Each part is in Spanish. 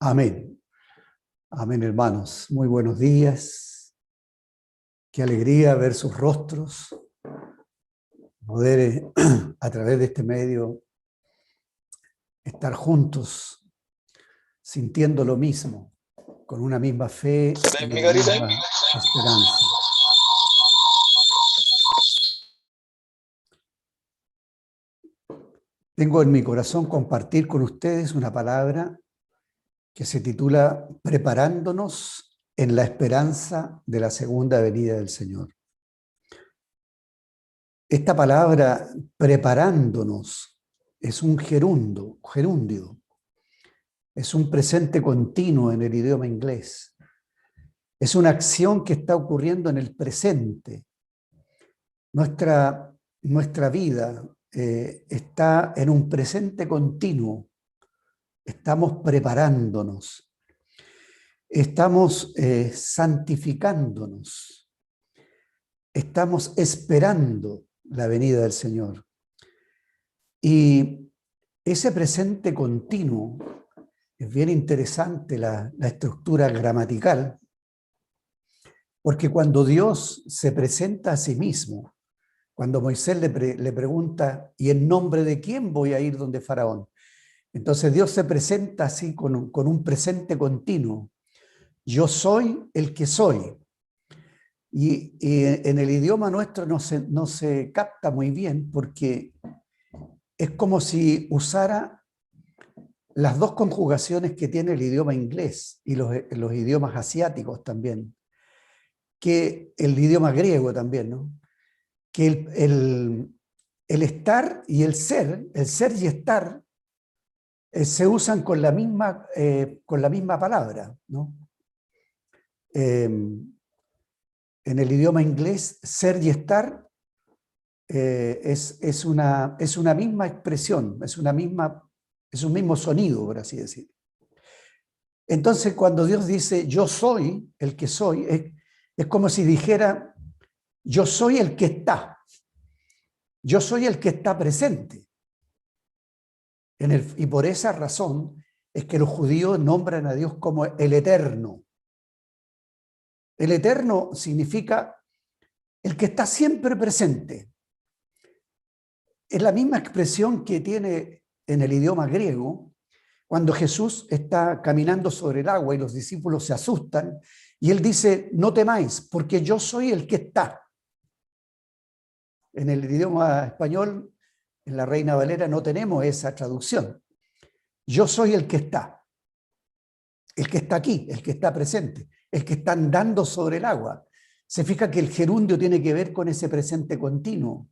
Amén. Amén, hermanos. Muy buenos días. Qué alegría ver sus rostros, poder a través de este medio estar juntos, sintiendo lo mismo, con una misma fe y una misma esperanza. Tengo en mi corazón compartir con ustedes una palabra que se titula Preparándonos en la esperanza de la segunda venida del Señor. Esta palabra, preparándonos, es un gerundio, es un presente continuo en el idioma inglés. Es una acción que está ocurriendo en el presente. Nuestra vida está en un presente continuo. Estamos preparándonos. Estamos santificándonos. Estamos esperando la venida del Señor. Y ese presente continuo, es bien interesante la estructura gramatical, porque cuando Dios se presenta a sí mismo, cuando Moisés le pregunta, ¿y en nombre de quién voy a ir donde Faraón? Entonces Dios se presenta así con un presente continuo. Yo soy el que soy. Y en el idioma nuestro no se capta muy bien porque es como si usara las dos conjugaciones que tiene el idioma inglés y los idiomas asiáticos también, que el idioma griego también, ¿no? Que el estar y el ser y estar, se usan con la misma palabra, ¿no? En el idioma inglés, ser y estar es una misma expresión, es un mismo sonido, por así decir. Entonces, cuando Dios dice, yo soy el que soy, es como si dijera, yo soy el que está. Yo soy el que está presente. Y por esa razón es que los judíos nombran a Dios como el Eterno. El Eterno significa el que está siempre presente. Es la misma expresión que tiene en el idioma griego cuando Jesús está caminando sobre el agua y los discípulos se asustan y él dice, no temáis, porque yo soy el que está. En el idioma español, en la Reina Valera, no tenemos esa traducción. Yo soy el que está aquí, el que está presente, el que está andando sobre el agua. Se fija que el gerundio tiene que ver con ese presente continuo.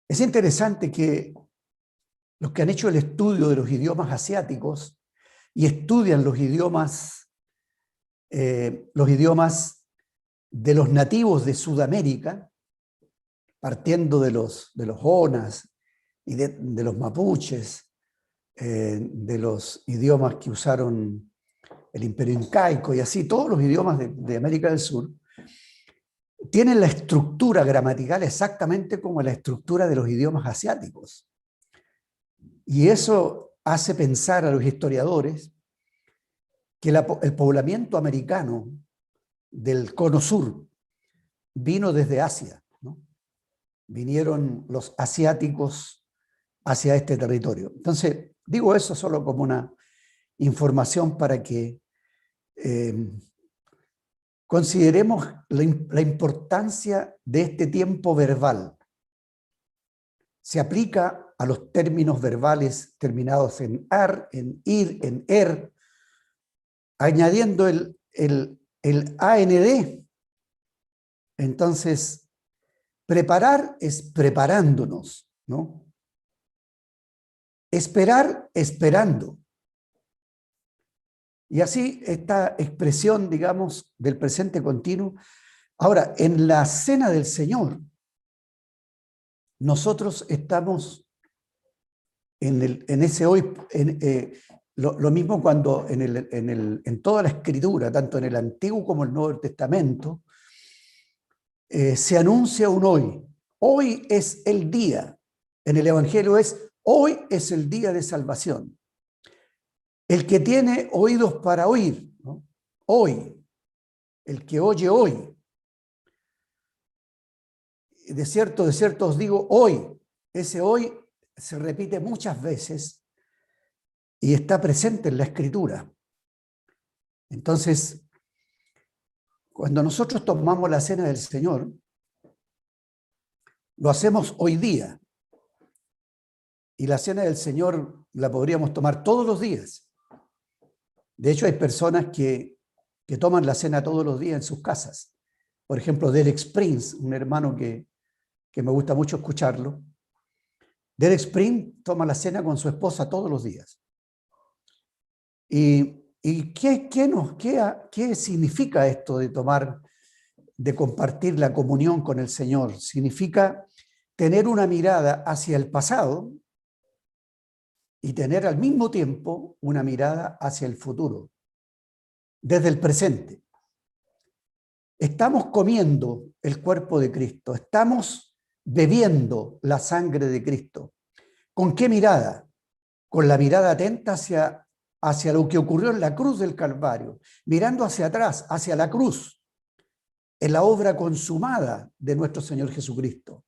Es interesante que los que han hecho el estudio de los idiomas asiáticos y estudian los idiomas de los nativos de Sudamérica, partiendo de los onas y de los mapuches, de los idiomas que usaron el Imperio Incaico y así, todos los idiomas de América del Sur, tienen la estructura gramatical exactamente como la estructura de los idiomas asiáticos. Y eso hace pensar a los historiadores que el poblamiento americano del cono sur vino desde Asia, ¿no? Vinieron los asiáticos hacia este territorio. Entonces, digo eso solo como una información para que consideremos la importancia de este tiempo verbal. Se aplica a los términos verbales terminados en ar, en ir, en er, añadiendo el AND. Entonces, preparar es preparándonos, ¿no? Esperar, esperando. Y así esta expresión, digamos, del presente continuo. Ahora, en la cena del Señor, nosotros estamos en ese hoy, lo mismo cuando en toda la Escritura, tanto en el Antiguo como el Nuevo Testamento, se anuncia un hoy. Hoy es el día. En el Evangelio hoy es el día de salvación. El que tiene oídos para oír, ¿no? Hoy, el que oye hoy. De cierto os digo hoy. Ese hoy se repite muchas veces y está presente en la Escritura. Entonces, cuando nosotros tomamos la cena del Señor, lo hacemos hoy día. Y la cena del Señor la podríamos tomar todos los días. De hecho, hay personas que toman la cena todos los días en sus casas. Por ejemplo, Derek Prince, un hermano que me gusta mucho escucharlo. Derek Prince toma la cena con su esposa todos los días. ¿Y qué significa esto de compartir la comunión con el Señor? Significa tener una mirada hacia el pasado y tener al mismo tiempo una mirada hacia el futuro, desde el presente. Estamos comiendo el cuerpo de Cristo, estamos bebiendo la sangre de Cristo. ¿Con qué mirada? Con la mirada atenta hacia lo que ocurrió en la cruz del Calvario, mirando hacia atrás, hacia la cruz, en la obra consumada de nuestro Señor Jesucristo,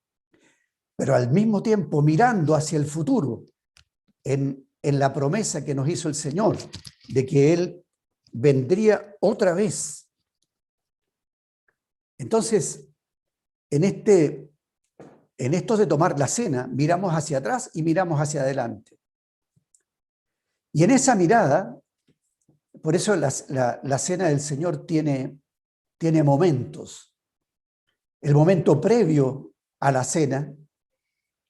pero al mismo tiempo mirando hacia el futuro, en la promesa que nos hizo el Señor, de que Él vendría otra vez. Entonces, en esto de tomar la cena, miramos hacia atrás y miramos hacia adelante. Y en esa mirada, por eso la cena del Señor tiene momentos. El momento previo a la cena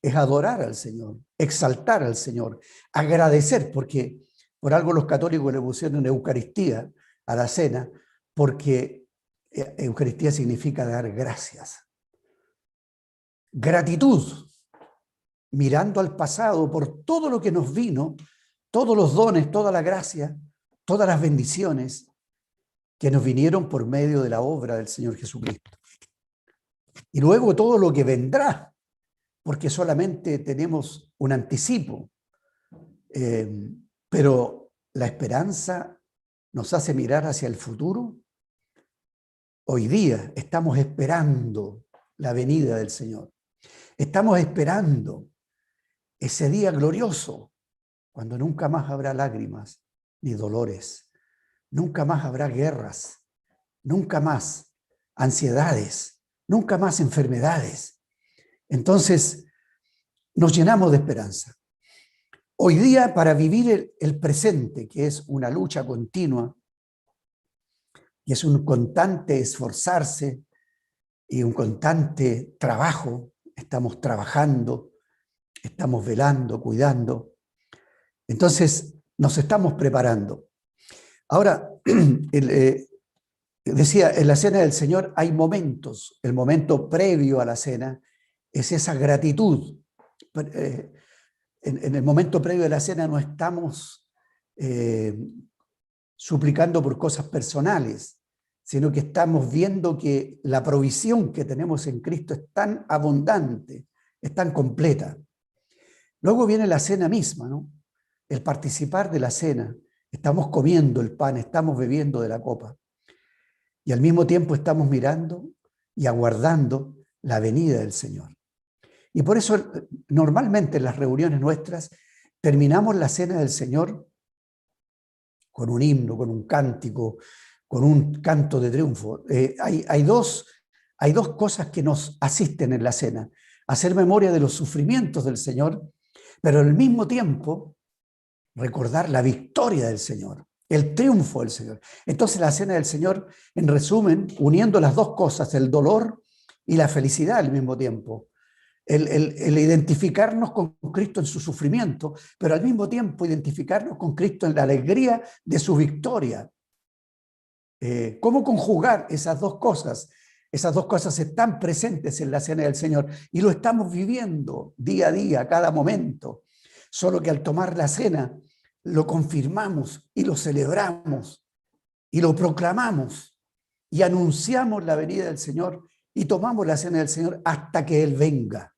es adorar al Señor, exaltar al Señor, agradecer, porque por algo los católicos le pusieron Eucaristía a la cena, porque Eucaristía significa dar gracias. Gratitud, mirando al pasado por todo lo que nos vino, todos los dones, toda la gracia, todas las bendiciones que nos vinieron por medio de la obra del Señor Jesucristo. Y luego todo lo que vendrá, porque solamente tenemos un anticipo, pero la esperanza nos hace mirar hacia el futuro. Hoy día estamos esperando la venida del Señor. Estamos esperando ese día glorioso, cuando nunca más habrá lágrimas ni dolores, nunca más habrá guerras, nunca más ansiedades, nunca más enfermedades. Entonces, nos llenamos de esperanza. Hoy día, para vivir el presente, que es una lucha continua, y es un constante esforzarse y un constante trabajo, estamos trabajando, estamos velando, cuidando. Entonces, nos estamos preparando. Ahora, decía, en la cena del Señor hay momentos. El momento previo a la cena es esa gratitud. En el momento previo de la cena no estamos suplicando por cosas personales, sino que estamos viendo que la provisión que tenemos en Cristo es tan abundante, es tan completa. Luego viene la cena misma, ¿no? El participar de la cena. Estamos comiendo el pan, estamos bebiendo de la copa. Y al mismo tiempo estamos mirando y aguardando la venida del Señor. Y por eso normalmente en las reuniones nuestras terminamos la cena del Señor con un himno, con un cántico, con un canto de triunfo. Hay dos cosas que nos asisten en la cena. Hacer memoria de los sufrimientos del Señor, pero al mismo tiempo recordar la victoria del Señor, el triunfo del Señor. Entonces la cena del Señor, en resumen, uniendo las dos cosas, el dolor y la felicidad al mismo tiempo. El identificarnos con Cristo en su sufrimiento, pero al mismo tiempo identificarnos con Cristo en la alegría de su victoria. ¿Cómo conjugar esas dos cosas? Esas dos cosas están presentes en la cena del Señor y lo estamos viviendo día a día, cada momento. Solo que al tomar la cena lo confirmamos y lo celebramos y lo proclamamos y anunciamos la venida del Señor y tomamos la cena del Señor hasta que Él venga.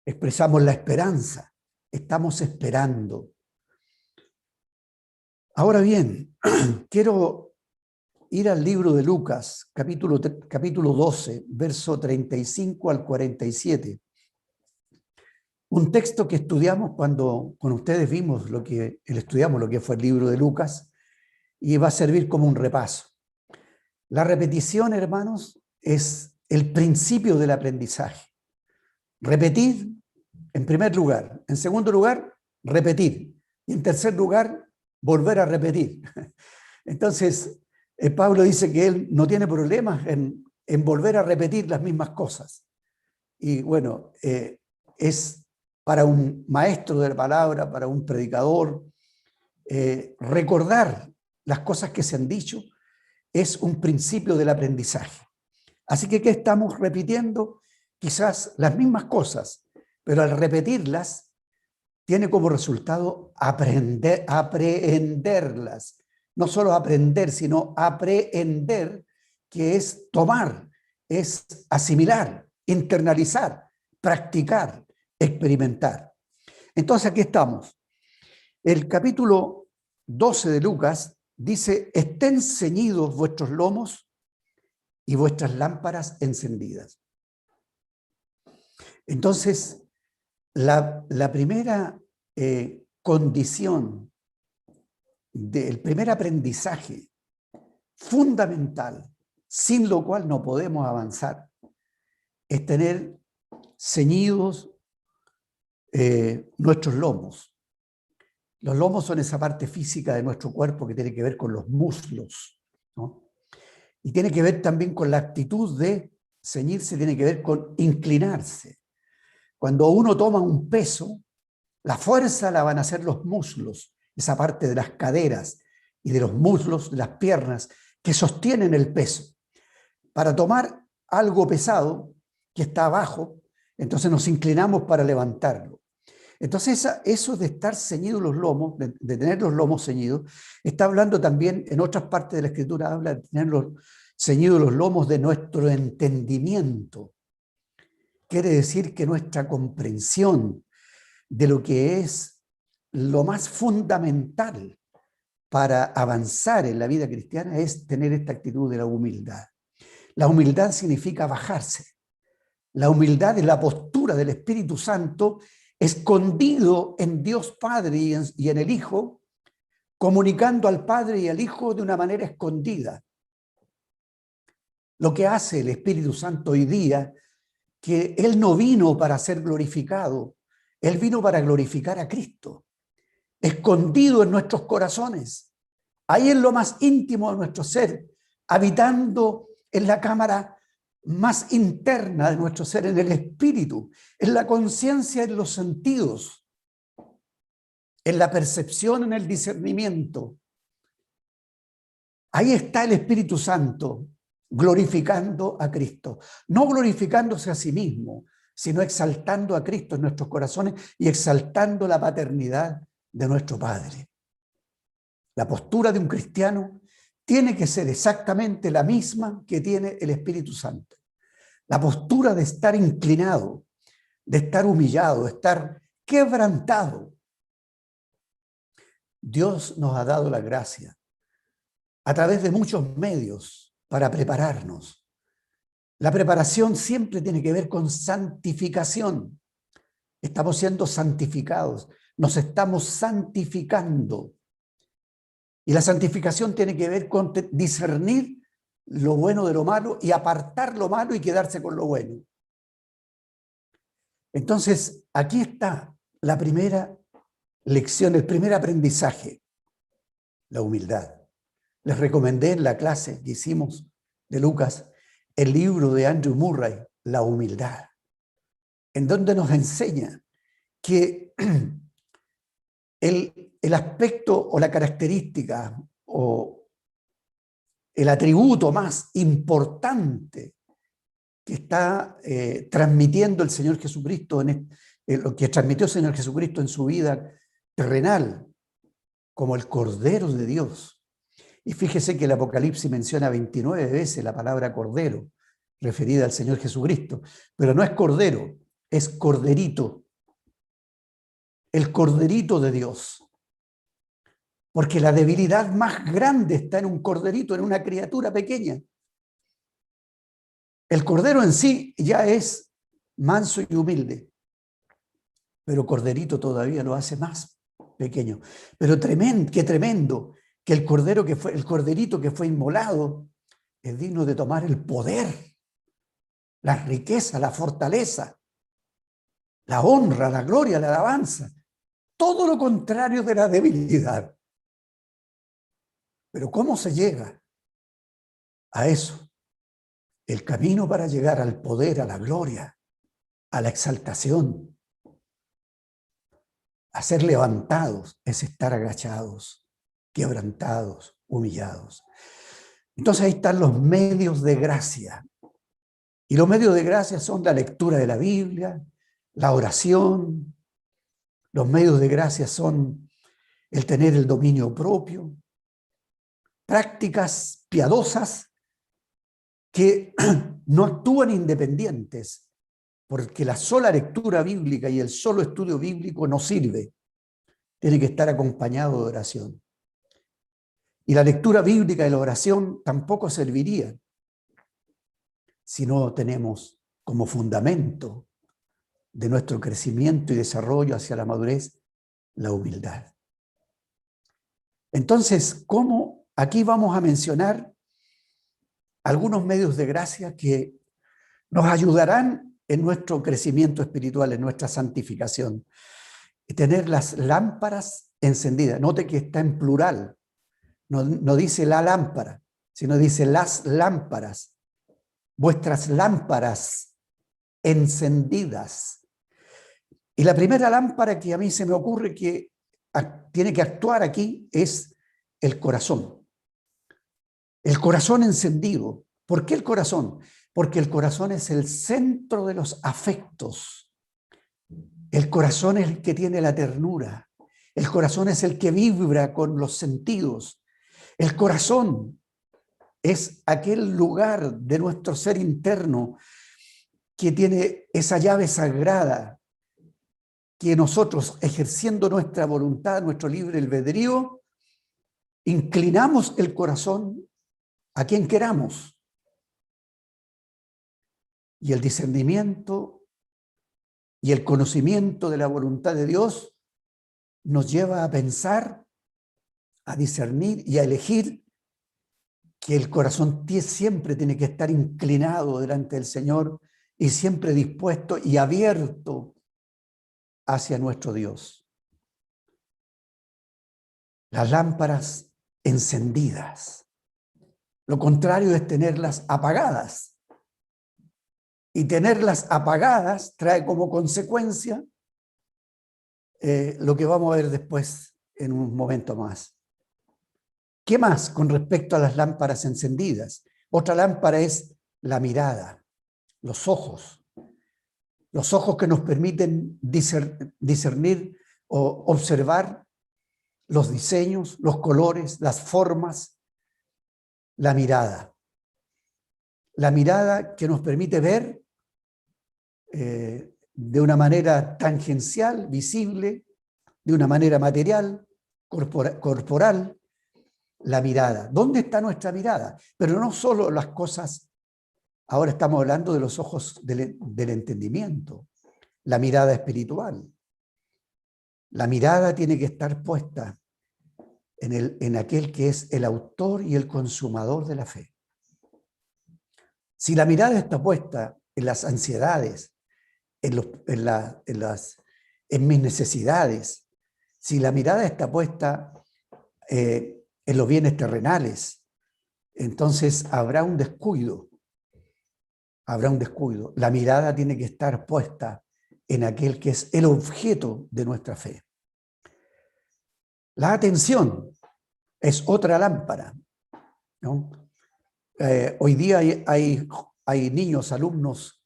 Expresamos la esperanza, estamos esperando. Ahora bien, quiero ir al libro de Lucas, capítulo 12, verso 35 al 47. Un texto que estudiamos cuando con ustedes vimos estudiamos lo que fue el libro de Lucas, y va a servir como un repaso. La repetición, hermanos, es el principio del aprendizaje. Repetir, en primer lugar. En segundo lugar, repetir. Y en tercer lugar, volver a repetir. Entonces, Pablo dice que él no tiene problemas en volver a repetir las mismas cosas. Y bueno, es para un maestro de la palabra, para un predicador, recordar las cosas que se han dicho es un principio del aprendizaje. Así que, ¿qué estamos repitiendo? Quizás las mismas cosas, pero al repetirlas, tiene como resultado aprehenderlas. No solo aprender, sino aprehender, que es tomar, es asimilar, internalizar, practicar, experimentar. Entonces, aquí estamos. El capítulo 12 de Lucas dice: estén ceñidos vuestros lomos y vuestras lámparas encendidas. Entonces, la primera condición del primer aprendizaje fundamental, sin lo cual no podemos avanzar, es tener ceñidos nuestros lomos. Los lomos son esa parte física de nuestro cuerpo que tiene que ver con los muslos, ¿no? Y tiene que ver también con la actitud de ceñirse, tiene que ver con inclinarse. Cuando uno toma un peso, la fuerza la van a hacer los muslos, esa parte de las caderas y de los muslos, de las piernas, que sostienen el peso. Para tomar algo pesado que está abajo, entonces nos inclinamos para levantarlo. Entonces, eso de estar ceñidos los lomos, de tener los lomos ceñidos, está hablando también, en otras partes de la Escritura, habla de tener ceñidos los lomos de nuestro entendimiento. Quiere decir que nuestra comprensión de lo que es lo más fundamental para avanzar en la vida cristiana es tener esta actitud de la humildad. La humildad significa bajarse. La humildad es la postura del Espíritu Santo escondido en Dios Padre y en el Hijo, comunicando al Padre y al Hijo de una manera escondida. Lo que hace el Espíritu Santo hoy día, que Él no vino para ser glorificado, Él vino para glorificar a Cristo, escondido en nuestros corazones, ahí en lo más íntimo de nuestro ser, habitando en la cámara más interna de nuestro ser, en el espíritu, en la conciencia, en los sentidos, en la percepción, en el discernimiento. Ahí está el Espíritu Santo glorificando a Cristo, no glorificándose a sí mismo, sino exaltando a Cristo en nuestros corazones y exaltando la paternidad de nuestro Padre. La postura de un cristiano tiene que ser exactamente la misma que tiene el Espíritu Santo. La postura de estar inclinado, de estar humillado, de estar quebrantado. Dios nos ha dado la gracia a través de muchos medios para prepararnos. La preparación siempre tiene que ver con santificación. Estamos siendo santificados, nos estamos santificando. Y la santificación tiene que ver con discernir lo bueno de lo malo y apartar lo malo y quedarse con lo bueno. Entonces, aquí está la primera lección, el primer aprendizaje, la humildad. Les recomendé en la clase que hicimos de Lucas el libro de Andrew Murray, La humildad, en donde nos enseña que el aspecto o la característica o el atributo más importante que está transmitiendo el Señor Jesucristo, lo que transmitió el Señor Jesucristo en su vida terrenal, como el Cordero de Dios. Y fíjese que el Apocalipsis menciona 29 veces la palabra Cordero, referida al Señor Jesucristo, pero no es Cordero, es Corderito, el Corderito de Dios. porque la debilidad más grande está en un corderito, en una criatura pequeña. El cordero en sí ya es manso y humilde, pero corderito todavía lo hace más pequeño. Pero tremendo, qué tremendo que el corderito que fue inmolado es digno de tomar el poder, la riqueza, la fortaleza, la honra, la gloria, la alabanza. Todo lo contrario de la debilidad. Pero ¿cómo se llega a eso? El camino para llegar al poder, a la gloria, a la exaltación, a ser levantados, es estar agachados, quebrantados, humillados. Entonces ahí están los medios de gracia. Y los medios de gracia son la lectura de la Biblia, la oración. Los medios de gracia son el tener el dominio propio, prácticas piadosas que no actúan independientes, porque la sola lectura bíblica y el solo estudio bíblico no sirve. Tiene que estar acompañado de oración. Y la lectura bíblica y la oración tampoco servirían si no tenemos como fundamento de nuestro crecimiento y desarrollo hacia la madurez la humildad. Entonces, ¿cómo? Aquí vamos a mencionar algunos medios de gracia que nos ayudarán en nuestro crecimiento espiritual, en nuestra santificación. Tener las lámparas encendidas. Note que está en plural. No dice la lámpara, sino dice las lámparas. Vuestras lámparas encendidas. Y la primera lámpara que a mí se me ocurre que tiene que actuar aquí es el corazón. El corazón encendido. ¿Por qué el corazón? Porque el corazón es el centro de los afectos. El corazón es el que tiene la ternura. El corazón es el que vibra con los sentidos. El corazón es aquel lugar de nuestro ser interno que tiene esa llave sagrada que nosotros, ejerciendo nuestra voluntad, nuestro libre albedrío, inclinamos el corazón a quien queramos. Y el discernimiento y el conocimiento de la voluntad de Dios nos lleva a pensar, a discernir y a elegir que el corazón siempre tiene que estar inclinado delante del Señor y siempre dispuesto y abierto hacia nuestro Dios. Las lámparas encendidas. Lo contrario es tenerlas apagadas. Y tenerlas apagadas trae como consecuencia lo que vamos a ver después en un momento más. ¿Qué más con respecto a las lámparas encendidas? Otra lámpara es la mirada, los ojos que nos permiten discernir o observar los diseños, los colores, las formas, la mirada. La mirada que nos permite ver de una manera tangencial, visible, de una manera material, corporal, la mirada. ¿Dónde está nuestra mirada? Pero no solo las cosas, ahora estamos hablando de los ojos del entendimiento, la mirada espiritual. La mirada tiene que estar puesta en aquel que es el autor y el consumador de la fe. Si la mirada está puesta en las ansiedades, en mis necesidades, si la mirada está puesta en los bienes terrenales, entonces habrá un descuido. Habrá un descuido. La mirada tiene que estar puesta en aquel que es el objeto de nuestra fe. La atención es otra lámpara, ¿no? Hoy día hay niños, alumnos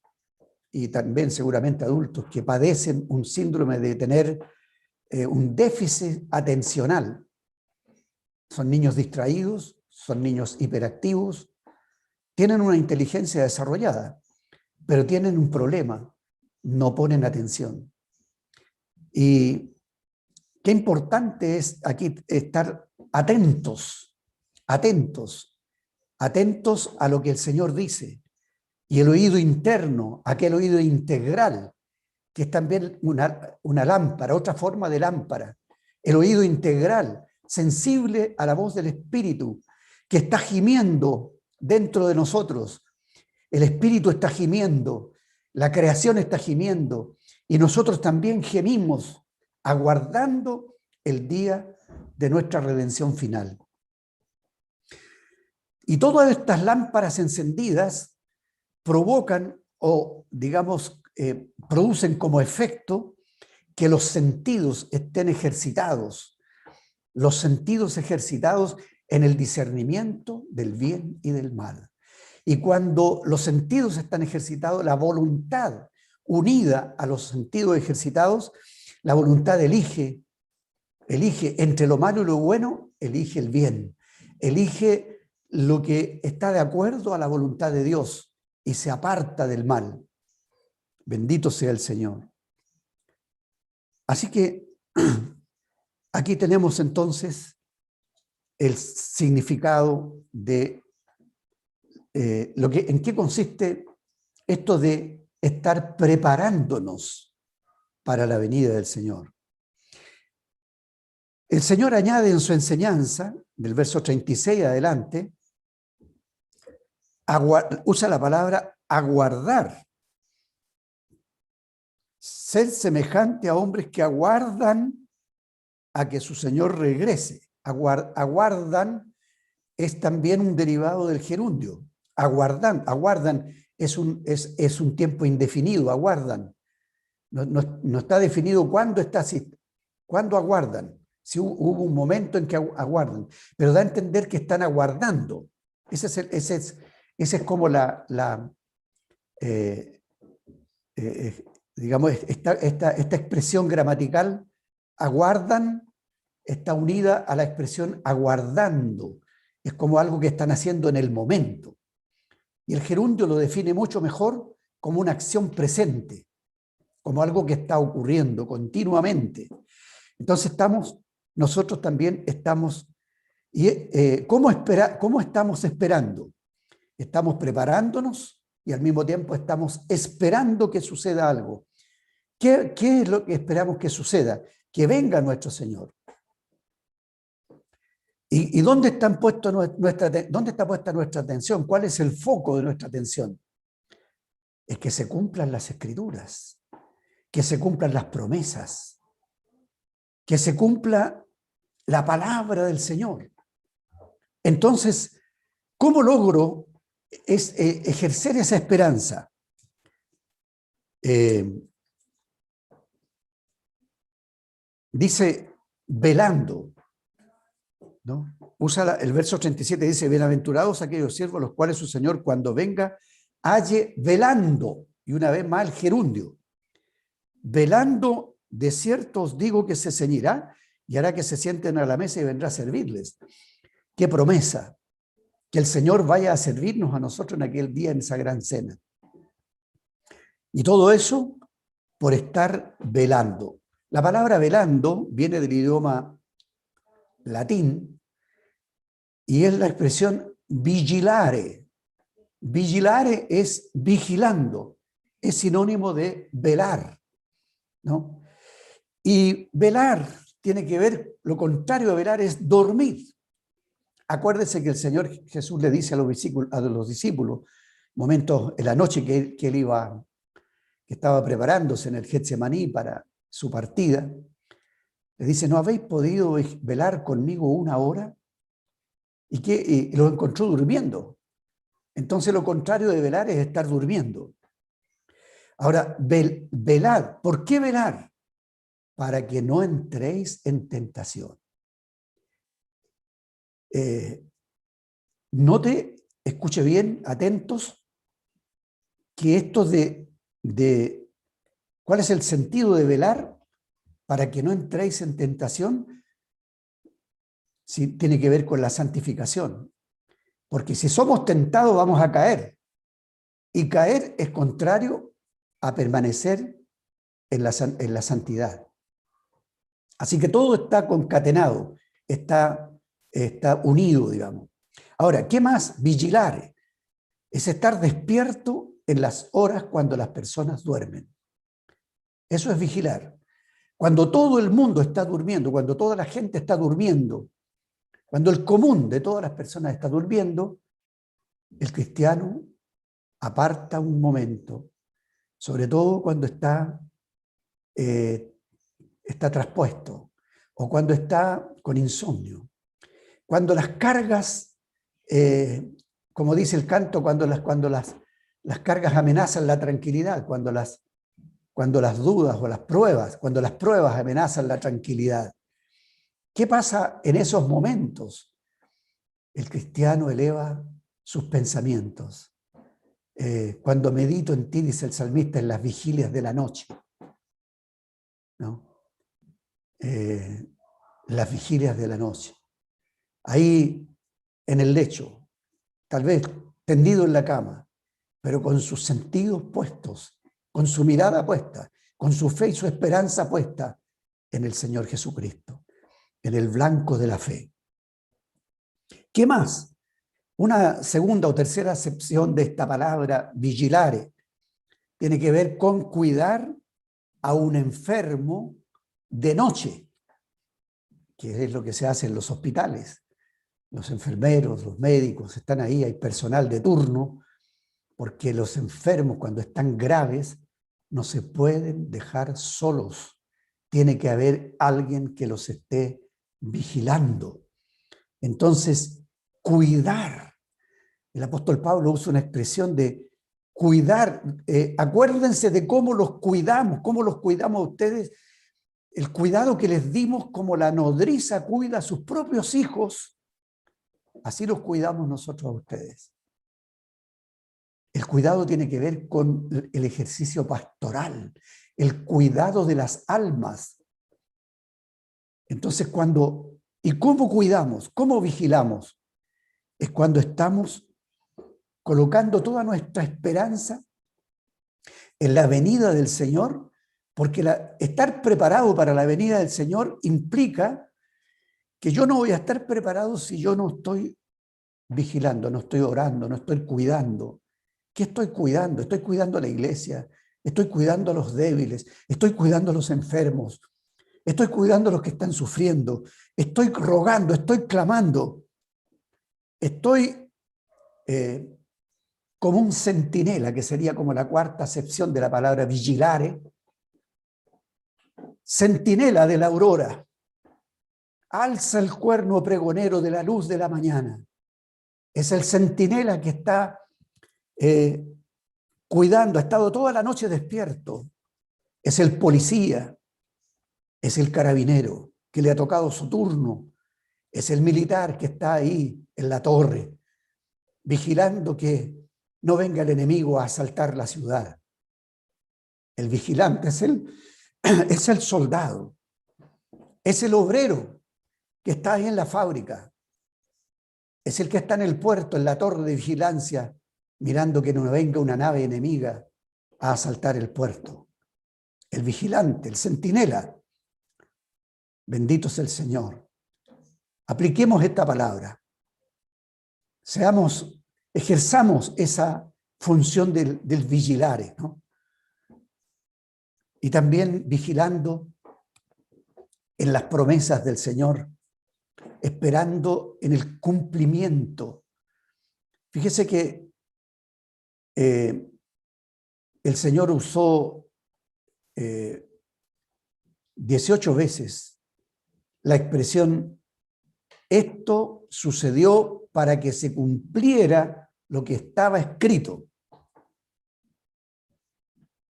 y también seguramente adultos que padecen un síndrome de tener un déficit atencional. Son niños distraídos, son niños hiperactivos, tienen una inteligencia desarrollada, pero tienen un problema, no ponen atención. Y qué importante es aquí estar atentos, atentos, atentos a lo que el Señor dice. Y el oído interno, aquel oído integral, que es también una lámpara, otra forma de lámpara. El oído integral, sensible a la voz del Espíritu, que está gimiendo dentro de nosotros. El Espíritu está gimiendo, la creación está gimiendo, y nosotros también gemimos, aguardando el día de nuestra redención final. Y todas estas lámparas encendidas provocan o, digamos, producen como efecto que los sentidos estén ejercitados, los sentidos ejercitados en el discernimiento del bien y del mal. Y cuando los sentidos están ejercitados, la voluntad unida a los sentidos ejercitados, la voluntad elige entre lo malo y lo bueno, elige el bien, elige lo que está de acuerdo a la voluntad de Dios y se aparta del mal. Bendito sea el Señor. Así que aquí tenemos entonces el significado de en qué consiste esto de estar preparándonos para la venida del Señor. El Señor añade en su enseñanza, del verso 36 adelante, usa la palabra aguardar. Ser semejante a hombres que aguardan a que su Señor regrese. Aguardan es también un derivado del gerundio. Aguardan es un tiempo indefinido, aguardan. No está definido cuándo está así. ¿Cuándo aguardan? Si hubo un momento en que aguardan, pero da a entender que están aguardando. Ese es como digamos, esta expresión gramatical, aguardan, está unida a la expresión aguardando. Es como algo que están haciendo en el momento. Y el gerundio lo define mucho mejor como una acción presente, como algo que está ocurriendo continuamente. Entonces nosotros también estamos, ¿cómo estamos esperando? Estamos preparándonos y al mismo tiempo estamos esperando que suceda algo. ¿Qué es lo que esperamos que suceda? Que venga nuestro Señor. ¿Y dónde está puesta nuestra atención? ¿Cuál es el foco de nuestra atención? Es que se cumplan las Escrituras, que se cumplan las promesas, que se cumpla la palabra del Señor. Entonces, ¿cómo logro ejercer esa esperanza? Dice, velando, ¿no? Usa el verso 37, dice, bienaventurados aquellos siervos los cuales su Señor cuando venga halle velando, y una vez más el gerundio, velando, de cierto os digo que se ceñirá y hará que se sienten a la mesa y vendrá a servirles. ¡Qué promesa! Que el Señor vaya a servirnos a nosotros en aquel día, en esa gran cena. Y todo eso por estar velando. La palabra velando viene del idioma latín y es la expresión vigilare. Vigilare es vigilando, es sinónimo de velar, ¿no? Y velar tiene que ver, lo contrario de velar es dormir. Acuérdense que el Señor Jesús le dice a los discípulos, momentos en la noche que él estaba preparándose en el Getsemaní para su partida, le dice, ¿no habéis podido velar conmigo una hora? Y los encontró durmiendo. Entonces lo contrario de velar es estar durmiendo. Ahora, velad. ¿Por qué velar? Para que no entréis en tentación. Escuche bien, atentos, que esto ¿cuál es el sentido de velar? Para que no entréis en tentación, sí, tiene que ver con la santificación. Porque si somos tentados vamos a caer. Y caer es contrario a permanecer en la santidad. Así que todo está concatenado, está está unido, digamos. Ahora, ¿qué más? Vigilar es estar despierto en las horas cuando las personas duermen. Eso es vigilar. Cuando todo el mundo está durmiendo, cuando toda la gente está durmiendo, cuando el común de todas las personas está durmiendo, el cristiano aparta un momento, sobre todo cuando está traspuesto o cuando está con insomnio. Cuando las cargas, como dice el canto, cuando las cargas amenazan la tranquilidad, cuando las dudas o las pruebas, cuando las pruebas amenazan la tranquilidad. ¿Qué pasa en esos momentos? El cristiano eleva sus pensamientos. Cuando medito en ti, dice el salmista, en las vigilias de la noche, ¿no? Las vigilias de la noche. Ahí en el lecho, tal vez tendido en la cama, pero con sus sentidos puestos, con su mirada puesta, con su fe y su esperanza puesta en el Señor Jesucristo, en el blanco de la fe. ¿Qué más? Una segunda o tercera acepción de esta palabra, vigilare, tiene que ver con cuidar a un enfermo de noche, que es lo que se hace en los hospitales. Los enfermeros, los médicos están ahí, hay personal de turno, porque los enfermos cuando están graves no se pueden dejar solos. Tiene que haber alguien que los esté vigilando. Entonces, cuidar. El apóstol Pablo usa una expresión de cuidar. Acuérdense de cómo los cuidamos a ustedes. El cuidado que les dimos como la nodriza cuida a sus propios hijos, así los cuidamos nosotros a ustedes. El cuidado tiene que ver con el ejercicio pastoral, el cuidado de las almas. Entonces, ¿y cómo cuidamos? ¿Cómo vigilamos? Es cuando estamos colocando toda nuestra esperanza en la venida del Señor, porque estar preparado para la venida del Señor implica que yo no voy a estar preparado si yo no estoy vigilando, no estoy orando, no estoy cuidando. ¿Qué estoy cuidando? Estoy cuidando a la iglesia, estoy cuidando a los débiles, estoy cuidando a los enfermos, estoy cuidando a los que están sufriendo, estoy rogando, estoy clamando, estoy como un centinela, que sería como la cuarta acepción de la palabra vigilare, centinela de la aurora, alza el cuerno pregonero de la luz de la mañana. Es el centinela que está cuidando, ha estado toda la noche despierto. Es el policía, es el carabinero que le ha tocado su turno, es el militar que está ahí en la torre, vigilando que no venga el enemigo a asaltar la ciudad. El vigilante es el soldado, es el obrero que está ahí en la fábrica, es el que está en el puerto, en la torre de vigilancia, mirando que no venga una nave enemiga a asaltar el puerto. El vigilante, el centinela. Bendito es el Señor. Apliquemos esta palabra. Ejerzamos esa función del vigilare, ¿no? Y también vigilando en las promesas del Señor, esperando en el cumplimiento. Fíjese que el Señor usó 18 veces la expresión esto sucedió para que se cumpliera lo que estaba escrito.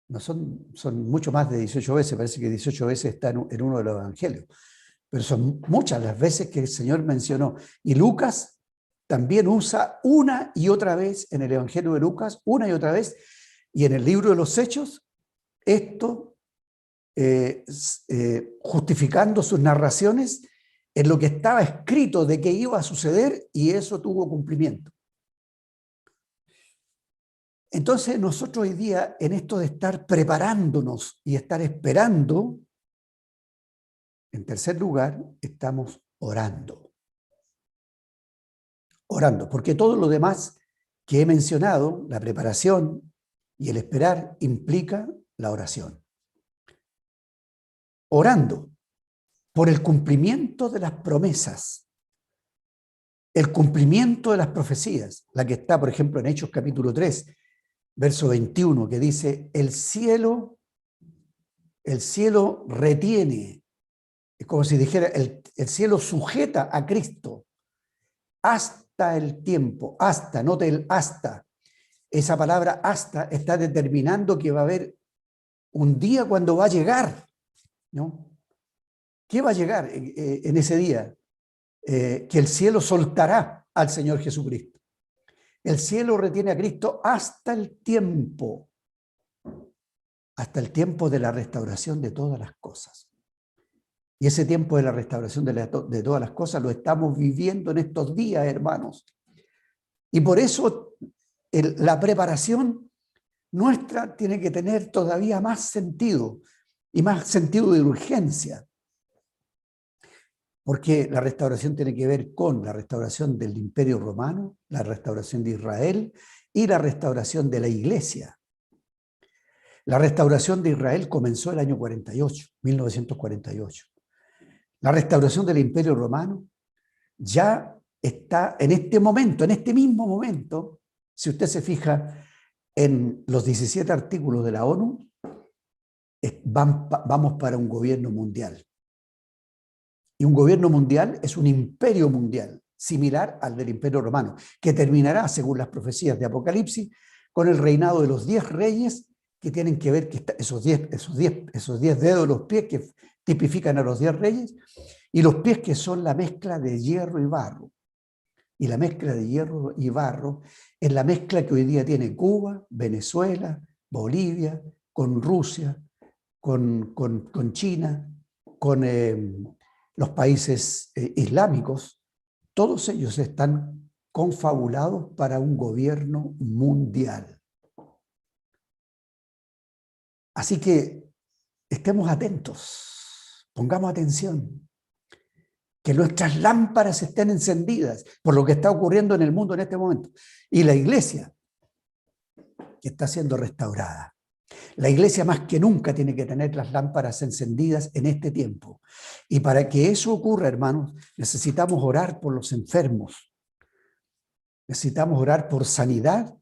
No son mucho más de 18 veces, parece que 18 veces está en uno de los evangelios, pero son muchas las veces que el Señor mencionó. Y Lucas también usa una y otra vez en el evangelio de Lucas, una y otra vez, y en el libro de los Hechos, esto justificando sus narraciones en lo que estaba escrito de que iba a suceder, y eso tuvo cumplimiento. Entonces nosotros hoy día, en esto de estar preparándonos y estar esperando, en tercer lugar, estamos orando. orando, porque todo lo demás que he mencionado, la preparación y el esperar, implica la oración. Orando por el cumplimiento de las promesas, el cumplimiento de las profecías, la que está, por ejemplo, en Hechos capítulo 3, verso 21, que dice, el cielo retiene, es como si dijera, el cielo sujeta a Cristo hasta el tiempo, hasta, note el hasta. Esa palabra hasta está determinando que va a haber un día cuando va a llegar, ¿no? ¿Qué va a llegar en ese día? Que el cielo soltará al Señor Jesucristo. El cielo retiene a Cristo hasta el tiempo de la restauración de todas las cosas. Y ese tiempo de la restauración de todas las cosas lo estamos viviendo en estos días, hermanos. Y por eso la preparación nuestra tiene que tener todavía más sentido y más sentido de urgencia. Porque la restauración tiene que ver con la restauración del Imperio Romano, la restauración de Israel y la restauración de la Iglesia. La restauración de Israel comenzó el año 48, 1948. La restauración del Imperio Romano ya está en este momento, en este mismo momento, si usted se fija en los 17 artículos de la ONU, vamos para un gobierno mundial. Y un gobierno mundial es un imperio mundial, similar al del Imperio Romano, que terminará, según las profecías de Apocalipsis, con el reinado de los 10 reyes que tienen que ver, esos 10 dedos de los pies que tipifican a los 10 reyes, y los pies que son la mezcla de hierro y barro. Y la mezcla de hierro y barro es la mezcla que hoy día tiene Cuba, Venezuela, Bolivia, con Rusia, con China, con los países islámicos. Todos ellos están confabulados para un gobierno mundial. Así que estemos atentos, pongamos atención, que nuestras lámparas estén encendidas por lo que está ocurriendo en el mundo en este momento. Y la iglesia que está siendo restaurada. La iglesia más que nunca tiene que tener las lámparas encendidas en este tiempo. Y para que eso ocurra, hermanos, necesitamos orar por los enfermos. Necesitamos orar por sanidad,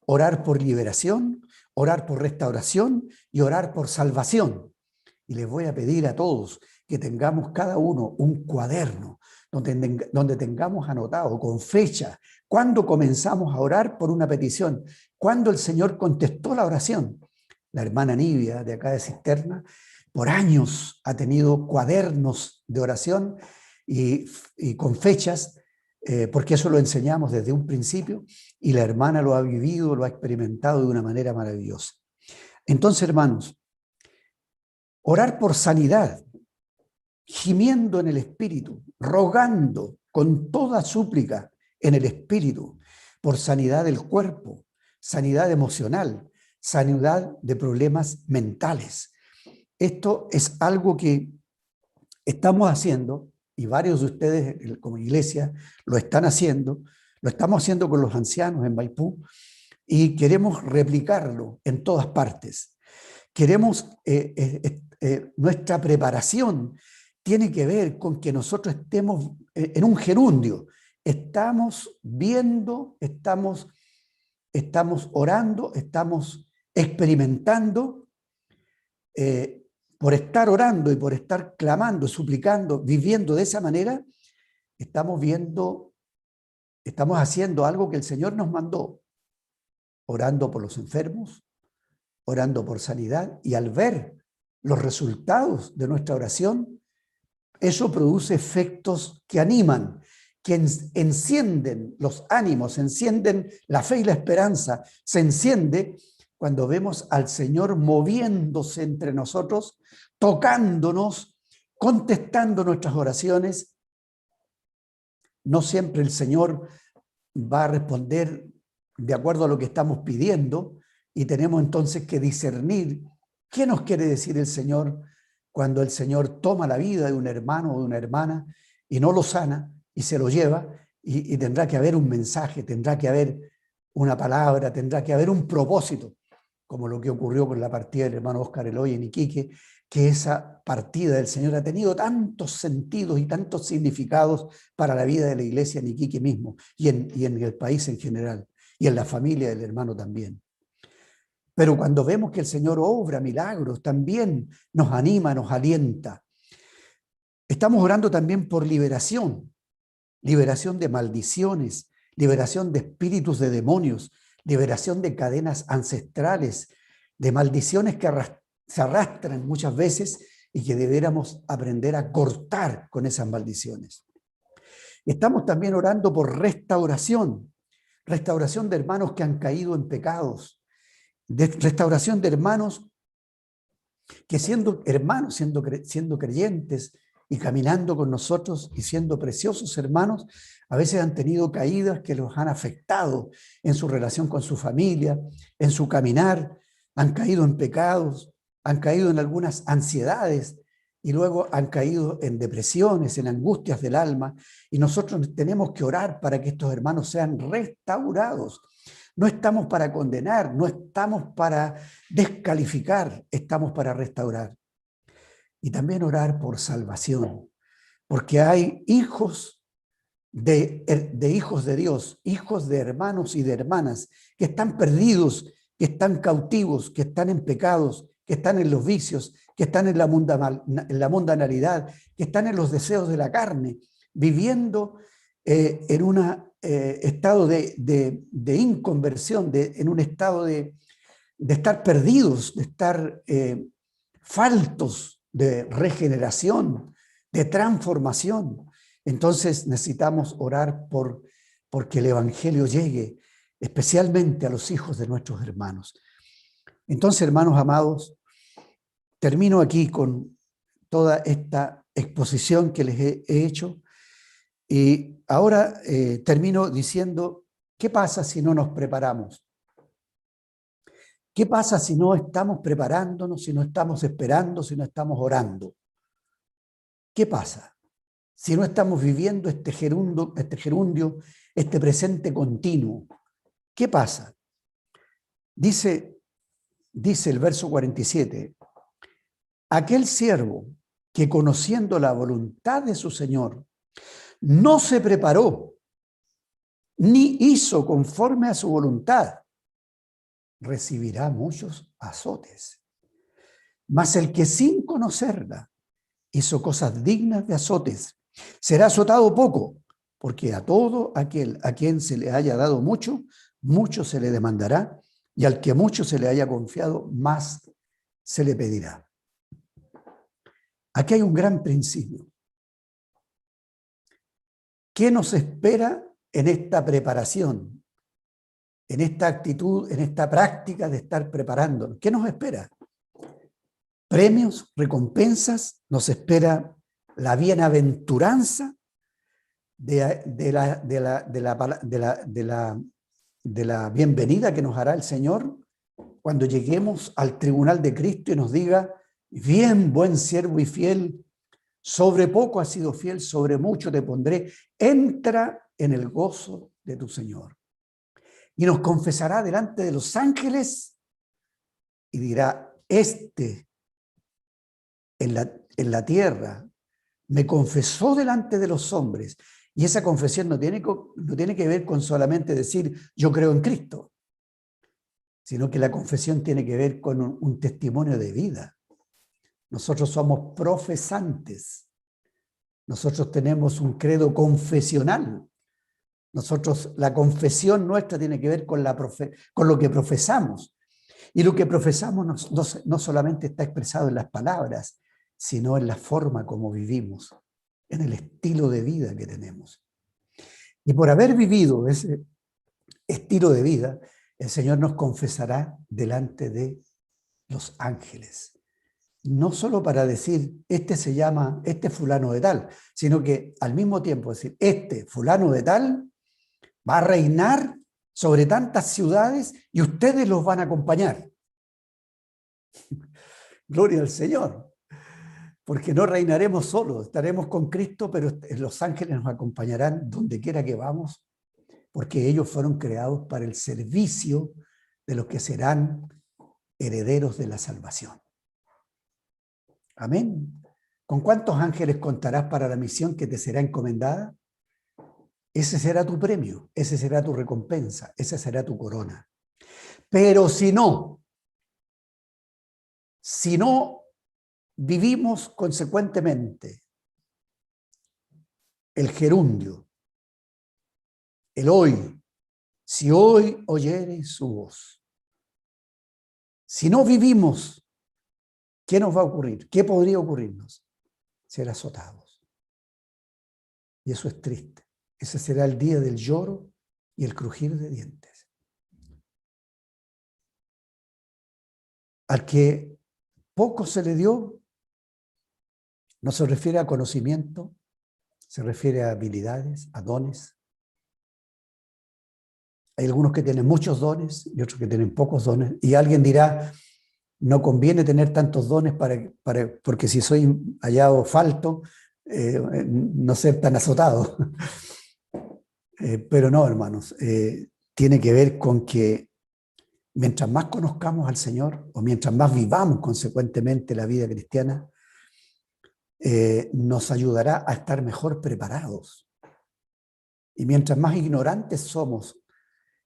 orar por liberación, orar por restauración y orar por salvación. Y les voy a pedir a todos que tengamos cada uno un cuaderno donde tengamos anotado con fecha cuándo comenzamos a orar por una petición, cuándo el Señor contestó la oración. La hermana Nibia, de acá de Cisterna, por años ha tenido cuadernos de oración y con fechas, porque eso lo enseñamos desde un principio, y la hermana lo ha vivido, lo ha experimentado de una manera maravillosa. Entonces, hermanos, orar por sanidad, gimiendo en el Espíritu, rogando con toda súplica en el Espíritu, por sanidad del cuerpo, sanidad emocional, sanidad de problemas mentales. Esto es algo que estamos haciendo, y varios de ustedes como iglesia lo están haciendo, lo estamos haciendo con los ancianos en Maipú, y queremos replicarlo en todas partes. Queremos, nuestra preparación tiene que ver con que nosotros estemos en un gerundio. Estamos viendo, estamos orando, estamos experimentando, por estar orando y por estar clamando, suplicando, viviendo de esa manera, estamos haciendo algo que el Señor nos mandó, orando por los enfermos, orando por sanidad, y al ver los resultados de nuestra oración, eso produce efectos que animan, que encienden los ánimos, encienden la fe y la esperanza. Se enciende cuando vemos al Señor moviéndose entre nosotros, tocándonos, contestando nuestras oraciones. No siempre el Señor va a responder de acuerdo a lo que estamos pidiendo, y tenemos entonces que discernir qué nos quiere decir el Señor cuando el Señor toma la vida de un hermano o de una hermana y no lo sana y se lo lleva, y tendrá que haber un mensaje, tendrá que haber una palabra, tendrá que haber un propósito, como lo que ocurrió con la partida del hermano Óscar Eloy en Iquique, que esa partida del Señor ha tenido tantos sentidos y tantos significados para la vida de la iglesia en Iquique mismo y en el país en general, y en la familia del hermano también. Pero cuando vemos que el Señor obra milagros, también nos anima, nos alienta. Estamos orando también por liberación, liberación de maldiciones, liberación de espíritus de demonios, liberación de cadenas ancestrales, de maldiciones que se arrastran muchas veces y que debiéramos aprender a cortar con esas maldiciones. Estamos también orando por restauración, restauración de hermanos que han caído en pecados, de restauración de hermanos que siendo hermanos, siendo creyentes y caminando con nosotros y siendo preciosos hermanos, a veces han tenido caídas que los han afectado en su relación con su familia, en su caminar, han caído en pecados, han caído en algunas ansiedades y luego han caído en depresiones, en angustias del alma, y nosotros tenemos que orar para que estos hermanos sean restaurados. No estamos para condenar, no estamos para descalificar, estamos para restaurar. Y también orar por salvación, porque hay hijos de hijos de Dios, hijos de hermanos y de hermanas que están perdidos, que están cautivos, que están en pecados, que están en los vicios, que están en la mundanalidad, que están en los deseos de la carne, viviendo en un estado de inconversión, en un estado de estar perdidos, de estar faltos de regeneración, de transformación. Entonces necesitamos orar porque el Evangelio llegue especialmente a los hijos de nuestros hermanos. Entonces, hermanos amados, termino aquí con toda esta exposición que les he hecho y ahora termino diciendo, ¿qué pasa si no nos preparamos? ¿Qué pasa si no estamos preparándonos, si no estamos esperando, si no estamos orando? ¿Qué pasa si no estamos viviendo este gerundio, este presente continuo? ¿Qué pasa? Dice el verso 47, aquel siervo que conociendo la voluntad de su Señor no se preparó ni hizo conforme a su voluntad, recibirá muchos azotes. Mas el que sin conocerla hizo cosas dignas de azotes, será azotado poco, porque a todo aquel a quien se le haya dado mucho, mucho se le demandará, y al que mucho se le haya confiado, más se le pedirá. Aquí hay un gran principio. ¿Qué nos espera en esta preparación, en esta actitud, en esta práctica de estar preparándonos? ¿Qué nos espera? Premios, recompensas, nos espera la bienaventuranza de la bienvenida que nos hará el Señor cuando lleguemos al tribunal de Cristo y nos diga, bien, buen siervo y fiel, sobre poco has sido fiel, sobre mucho te pondré, entra en el gozo de tu Señor. Y nos confesará delante de los ángeles y dirá, en la tierra me confesó delante de los hombres. Y esa confesión no tiene que ver con solamente decir yo creo en Cristo, sino que la confesión tiene que ver con un testimonio de vida. Nosotros somos profesantes. Nosotros tenemos un credo confesional. La confesión nuestra tiene que ver con lo que profesamos. Y lo que profesamos no solamente está expresado en las palabras, sino en la forma como vivimos, en el estilo de vida que tenemos. Y por haber vivido ese estilo de vida, el Señor nos confesará delante de los ángeles. No solo para decir, este fulano de tal, sino que al mismo tiempo decir, este fulano de tal va a reinar sobre tantas ciudades y ustedes los van a acompañar. Gloria al Señor. porque no reinaremos solos, estaremos con Cristo, pero los ángeles nos acompañarán donde quiera que vamos, porque ellos fueron creados para el servicio de los que serán herederos de la salvación. Amén. ¿Con cuántos ángeles contarás para la misión que te será encomendada? Ese será tu premio, ese será tu recompensa, esa será tu corona. Pero si no vivimos consecuentemente el gerundio, el hoy, si hoy oyereis su voz. Si no vivimos, ¿qué nos va a ocurrir? ¿Qué podría ocurrirnos? Ser azotados. Y eso es triste. Ese será el día del lloro y el crujir de dientes. Al que poco se le dio, no se refiere a conocimiento, se refiere a habilidades, a dones. Hay algunos que tienen muchos dones y otros que tienen pocos dones. Y alguien dirá, no conviene tener tantos dones porque si soy hallado falto, no ser tan azotado. Pero no, hermanos, tiene que ver con que mientras más conozcamos al Señor o mientras más vivamos consecuentemente la vida cristiana, nos ayudará a estar mejor preparados. Y mientras más ignorantes somos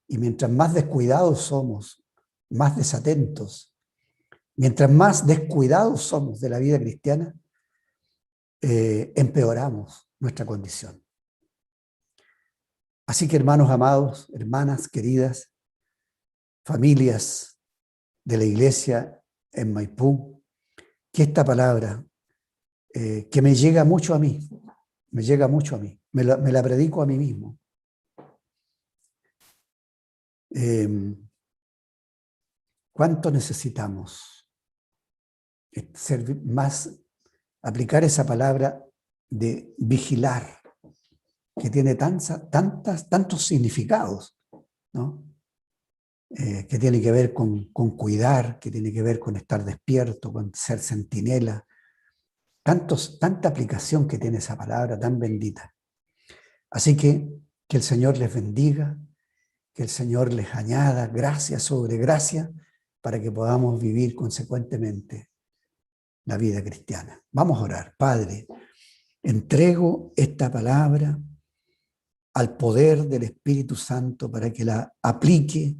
y mientras más descuidados somos, más desatentos, mientras más descuidados somos de la vida cristiana, empeoramos nuestra condición. Así que, hermanos amados, hermanas queridas, familias de la iglesia en Maipú, que esta palabra, que me llega mucho a mí, me la predico a mí mismo. ¿Cuánto necesitamos aplicar esa palabra de vigilar, que tiene tantos significados, ¿no? Que tiene que ver con cuidar, que tiene que ver con estar despierto, con ser centinela. Tanta aplicación que tiene esa palabra tan bendita. Así que el Señor les bendiga, que el Señor les añada gracia sobre gracia para que podamos vivir consecuentemente la vida cristiana. Vamos a orar. Padre, entrego esta palabra al poder del Espíritu Santo para que la aplique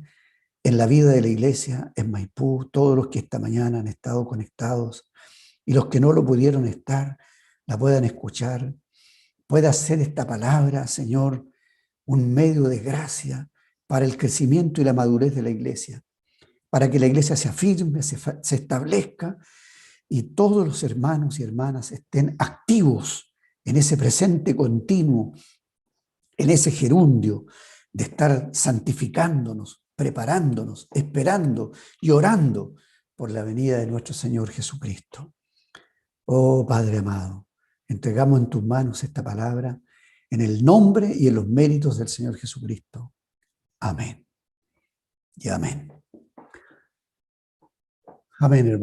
en la vida de la iglesia en Maipú, todos los que esta mañana han estado conectados y los que no lo pudieron estar, la puedan escuchar. Pueda ser esta palabra, Señor, un medio de gracia para el crecimiento y la madurez de la iglesia, para que la iglesia se afirme, se establezca y todos los hermanos y hermanas estén activos en ese presente continuo, en ese gerundio de estar santificándonos, preparándonos, esperando y orando por la venida de nuestro Señor Jesucristo. Oh Padre amado, entregamos en tus manos esta palabra en el nombre y en los méritos del Señor Jesucristo. Amén. Y amén. Amén, hermano.